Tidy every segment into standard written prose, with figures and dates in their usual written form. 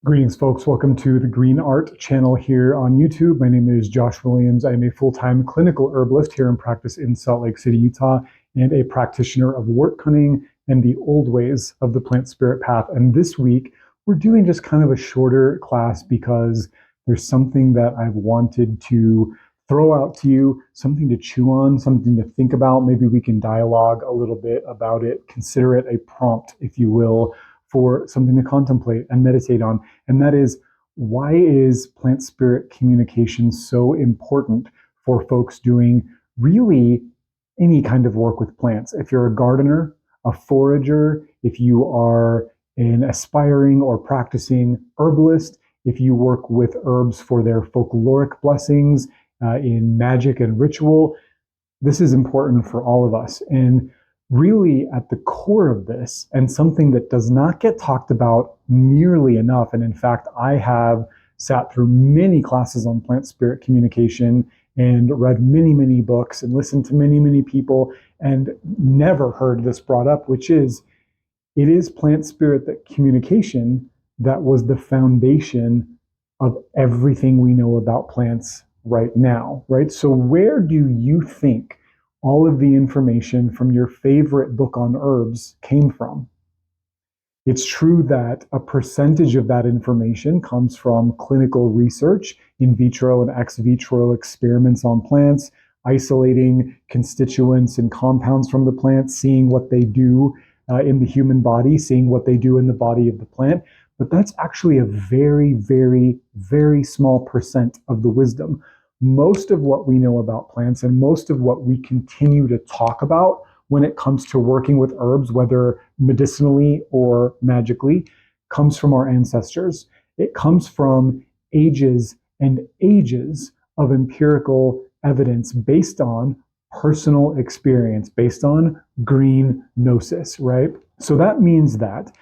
Greetings, folks. Welcome to the Green Art channel here on YouTube. My name is Josh Williams. I am a full-time clinical herbalist here in practice in Salt Lake City, Utah, and a practitioner of wort cunning and the old ways of the plant spirit path. And this week, we're doing just kind of a shorter class because there's something that I've wanted to throw out to you, something to chew on, something to think about. Maybe we can dialogue a little bit about it, consider it a prompt, if you will, for something to contemplate and meditate on. And that is, why is plant spirit communication so important for folks doing really any kind of work with plants? If you're a gardener, a forager, if you are an aspiring or practicing herbalist, if you work with herbs for their folkloric blessings in magic and ritual, this is important for all of us. And really at the core of this, and something that does not get talked about nearly enough, and in fact, I have sat through many classes on plant spirit communication and read many, many books and listened to many, many people and never heard this brought up, which is, it is plant spirit that communication that was the foundation of everything we know about plants right now, right? So where do you think all of the information from your favorite book on herbs came from? It's true that a percentage of that information comes from clinical research, in vitro and ex vitro experiments on plants, isolating constituents and compounds from the plant, seeing what they do in the human body, seeing what they do in the body of the plant. But that's actually a very, very, very small percent of the wisdom. Most of what we know about plants and most of what we continue to talk about when it comes to working with herbs, whether medicinally or magically, comes from our ancestors. It comes from ages and ages of empirical evidence based on personal experience, based on green gnosis, right? So that means that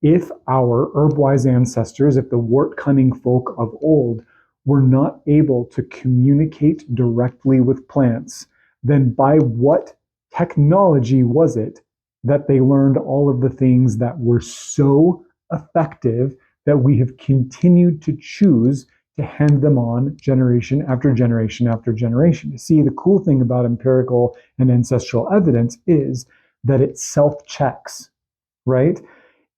if our herb-wise ancestors, if the wort-cunning folk of old were not able to communicate directly with plants, then by what technology was it that they learned all of the things that were so effective that we have continued to choose to hand them on generation after generation after generation? You see, the cool thing about empirical and ancestral evidence is that it self-checks, right?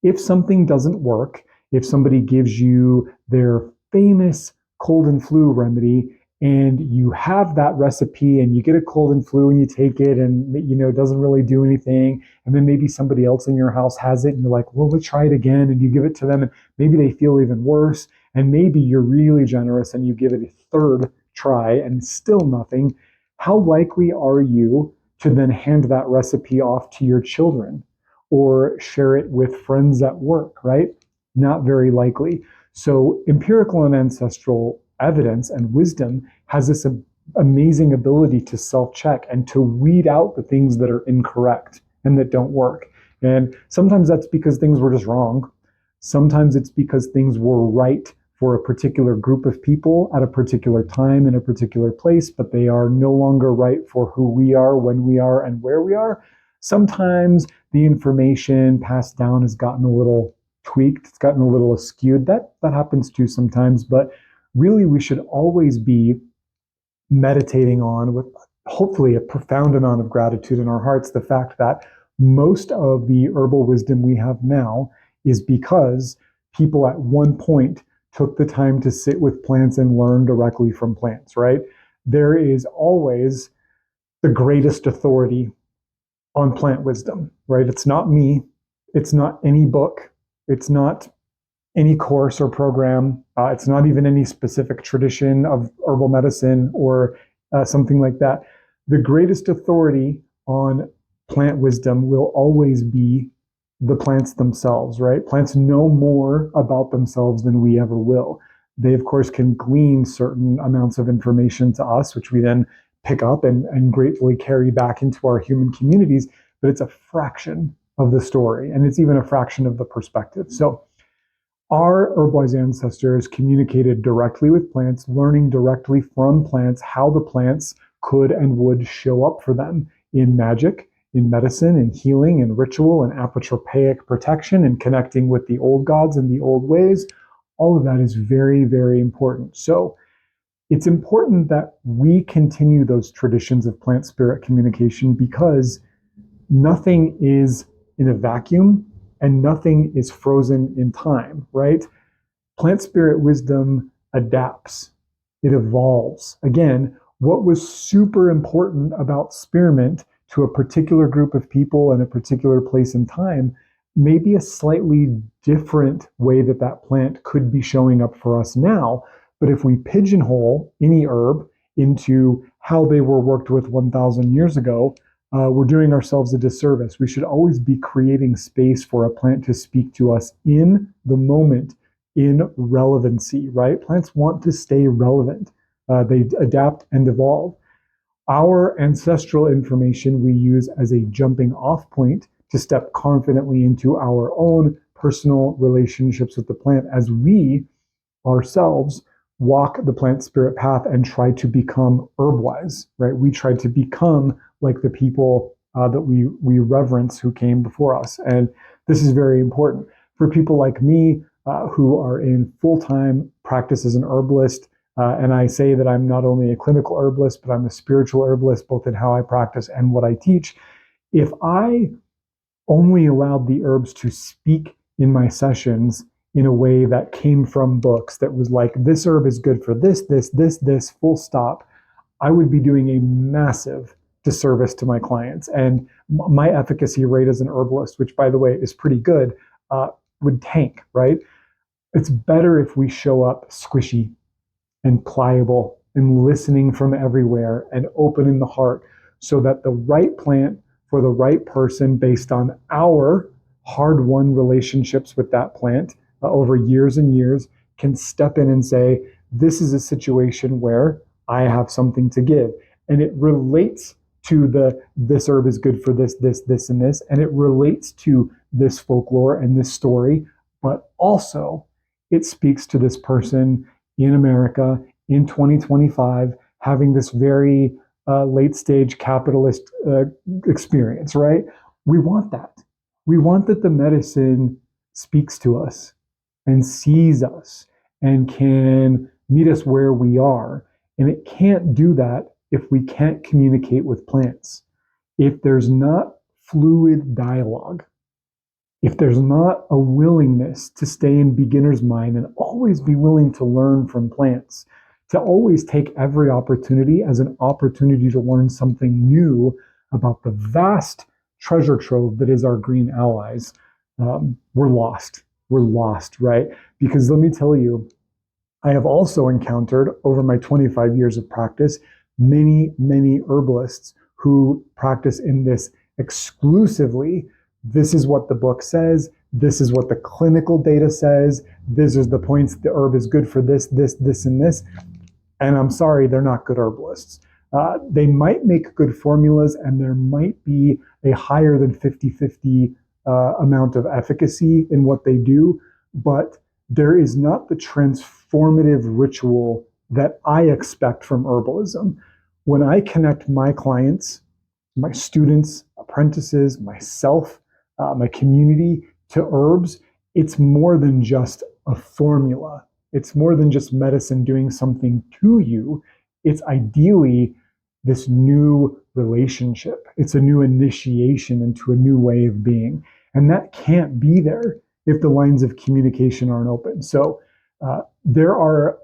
If something doesn't work, if somebody gives you their famous cold and flu remedy and you have that recipe and you get a cold and flu and you take it and it doesn't really do anything, and then maybe somebody else in your house has it and you're like, well, let's try it again, and you give it to them and maybe they feel even worse, and maybe you're really generous and you give it a third try and still nothing. How likely are you to then hand that recipe off to your children or share it with friends at work, right? Not very likely. So empirical and ancestral evidence and wisdom has this amazing ability to self-check and to weed out the things that are incorrect and that don't work. And sometimes that's because things were just wrong. Sometimes it's because things were right for a particular group of people at a particular time in a particular place, but they are no longer right for who we are, when we are, and where we are. Sometimes the information passed down has gotten a little tweaked, it's gotten a little askewed. That happens too sometimes, but really we should always be meditating on, with hopefully a profound amount of gratitude in our hearts, the fact that most of the herbal wisdom we have now is because people at one point took the time to sit with plants and learn directly from plants, right? There is always the greatest authority on plant wisdom, right? It's not me, it's not any book, it's not any course or program. It's not even any specific tradition of herbal medicine or something like that. The greatest authority on plant wisdom will always be the plants themselves, right? Plants know more about themselves than we ever will. They, of course, can glean certain amounts of information to us, which we then pick up and gratefully carry back into our human communities, but it's a fraction of the story, and it's even a fraction of the perspective. So our herbwise ancestors communicated directly with plants, learning directly from plants how the plants could and would show up for them in magic, in medicine, in healing, in ritual, and apotropaic protection, and connecting with the old gods and the old ways. All of that is very, very important. So it's important that we continue those traditions of plant spirit communication because nothing is in a vacuum and nothing is frozen in time, right? Plant spirit wisdom adapts, it evolves. Again, what was super important about spearmint to a particular group of people in a particular place and time may be a slightly different way that that plant could be showing up for us now. But if we pigeonhole any herb into how they were worked with 1,000 years ago, we're doing ourselves a disservice. We should always be creating space for a plant to speak to us in the moment, in relevancy, right? Plants want to stay relevant. They adapt and evolve. Our ancestral information we use as a jumping off point to step confidently into our own personal relationships with the plant as we ourselves walk the plant spirit path and try to become herbwise, right? We try to become like the people that we reverence who came before us. And this is very important for people like me who are in full-time practice as an herbalist. And I say that I'm not only a clinical herbalist, but I'm a spiritual herbalist, both in how I practice and what I teach. If I only allowed the herbs to speak in my sessions in a way that came from books, that was like, this herb is good for this, full stop, I would be doing a massive disservice to my clients. And my efficacy rate as an herbalist, which by the way is pretty good, would tank, right? It's better if we show up squishy and pliable and listening from everywhere and open in the heart so that the right plant for the right person based on our hard-won relationships with that plant over years and years can step in and say, this is a situation where I have something to give. And it relates to this herb is good for this, and this, and it relates to this folklore and this story, but also it speaks to this person in America in 2025 having this very late stage capitalist experience, right? We want that. We want that the medicine speaks to us and sees us and can meet us where we are. And it can't do that if we can't communicate with plants. If there's not fluid dialogue, if there's not a willingness to stay in beginner's mind and always be willing to learn from plants, to always take every opportunity as an opportunity to learn something new about the vast treasure trove that is our green allies, we're lost. We're lost, right? Because let me tell you, I have also encountered over my 25 years of practice many, many herbalists who practice in this exclusively. This is what the book says. This is what the clinical data says. This is the points the herb is good for this, and this. And I'm sorry, they're not good herbalists. They might make good formulas and there might be a higher than 50-50 amount of efficacy in what they do, but there is not the transformative ritual that I expect from herbalism. When I connect my clients, my students, apprentices, myself, my community to herbs, it's more than just a formula. It's more than just medicine doing something to you. It's ideally this new relationship. It's a new initiation into a new way of being. And that can't be there if the lines of communication aren't open. So there are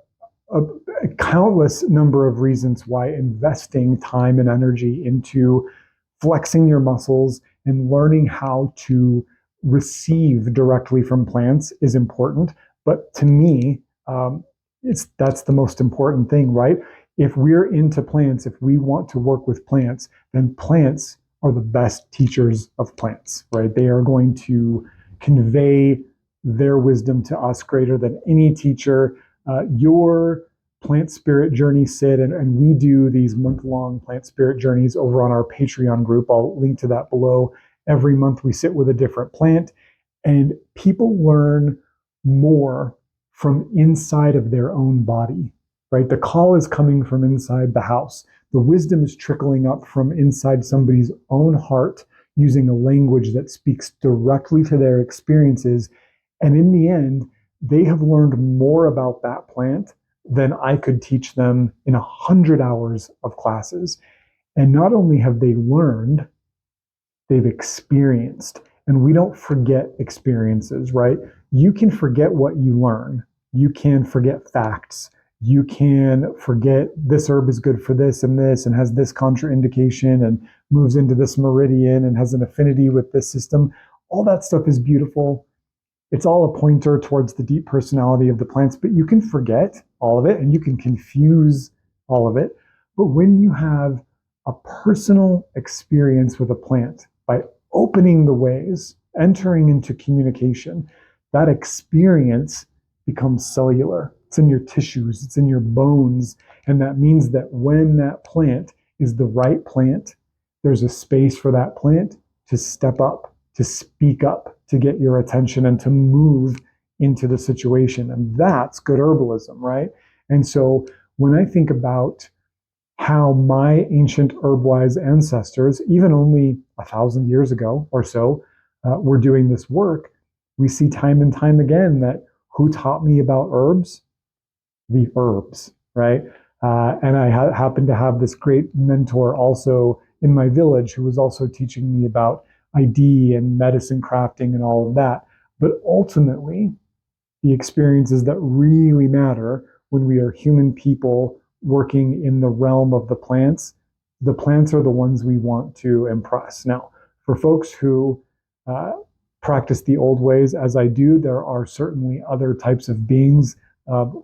a countless number of reasons why investing time and energy into flexing your muscles and learning how to receive directly from plants is important. But to me, that's the most important thing, right? If we're into plants, if we want to work with plants, then plants are the best teachers of plants, right? They are going to convey their wisdom to us greater than any teacher. Your plant spirit journey, Sid, and we do these month-long plant spirit journeys over on our Patreon group. I'll link to that below. Every month we sit with a different plant, and people learn more from inside of their own body, right? The call is coming from inside the house. The wisdom is trickling up from inside somebody's own heart using a language that speaks directly to their experiences. And in the end, they have learned more about that plant than I could teach them in 100 hours of classes. And not only have they learned, they've experienced. And we don't forget experiences, right? You can forget what you learn. You can forget facts. You can forget this herb is good for this and has this contraindication and moves into this meridian and has an affinity with this system. All that stuff is beautiful. It's all a pointer towards the deep personality of the plants, but you can forget all of it and you can confuse all of it. But when you have a personal experience with a plant by opening the ways, entering into communication, that experience becomes cellular. It's in your tissues, it's in your bones. And that means that when that plant is the right plant, there's a space for that plant to step up, to speak up, to get your attention and to move into the situation. And that's good herbalism, right? And so when I think about how my ancient herb-wise ancestors, even only 1,000 years ago or so, were doing this work, we see time and time again that who taught me about herbs? The herbs, right? And I happen to have this great mentor also in my village who was also teaching me about ID and medicine crafting and all of that. But ultimately, the experiences that really matter when we are human people working in the realm of the plants are the ones we want to impress. Now, for folks who uh, practice the old ways, as I do, there are certainly other types of beings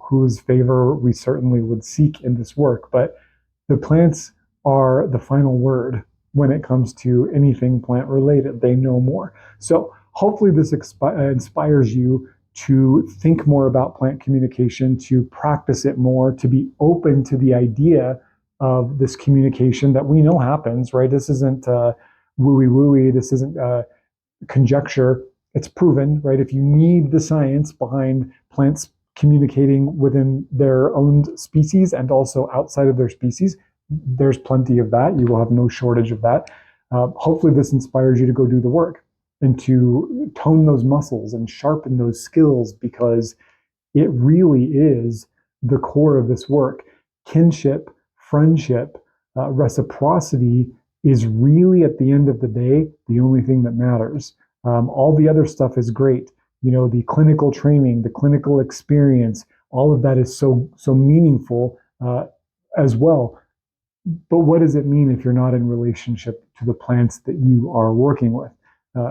whose favor we certainly would seek in this work. But the plants are the final word when it comes to anything plant related. They know more. So hopefully this inspires you to think more about plant communication, to practice it more, to be open to the idea of this communication that we know happens, right? This isn't wooey wooey. This isn't conjecture. It's proven, right? If you need the science behind plants communicating within their own species and also outside of their species, there's plenty of that. You will have no shortage of that. Hopefully, this inspires you to go do the work and to tone those muscles and sharpen those skills because it really is the core of this work. Kinship, friendship, reciprocity is really, at the end of the day, the only thing that matters. All the other stuff is great. You know, the clinical training, the clinical experience, all of that is so meaningful as well. But what does it mean if you're not in relationship to the plants that you are working with?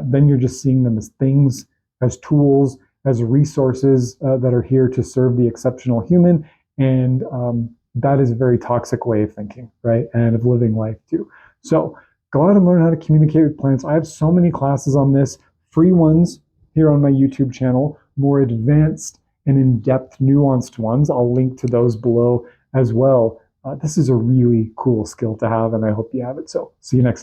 Then you're just seeing them as things, as tools, as resources that are here to serve the exceptional human. And that is a very toxic way of thinking, right? And of living life too. So go out and learn how to communicate with plants. I have so many classes on this, free ones here on my YouTube channel, more advanced and in-depth, nuanced ones. I'll link to those below as well. This is a really cool skill to have, and I hope you have it. So see you next time.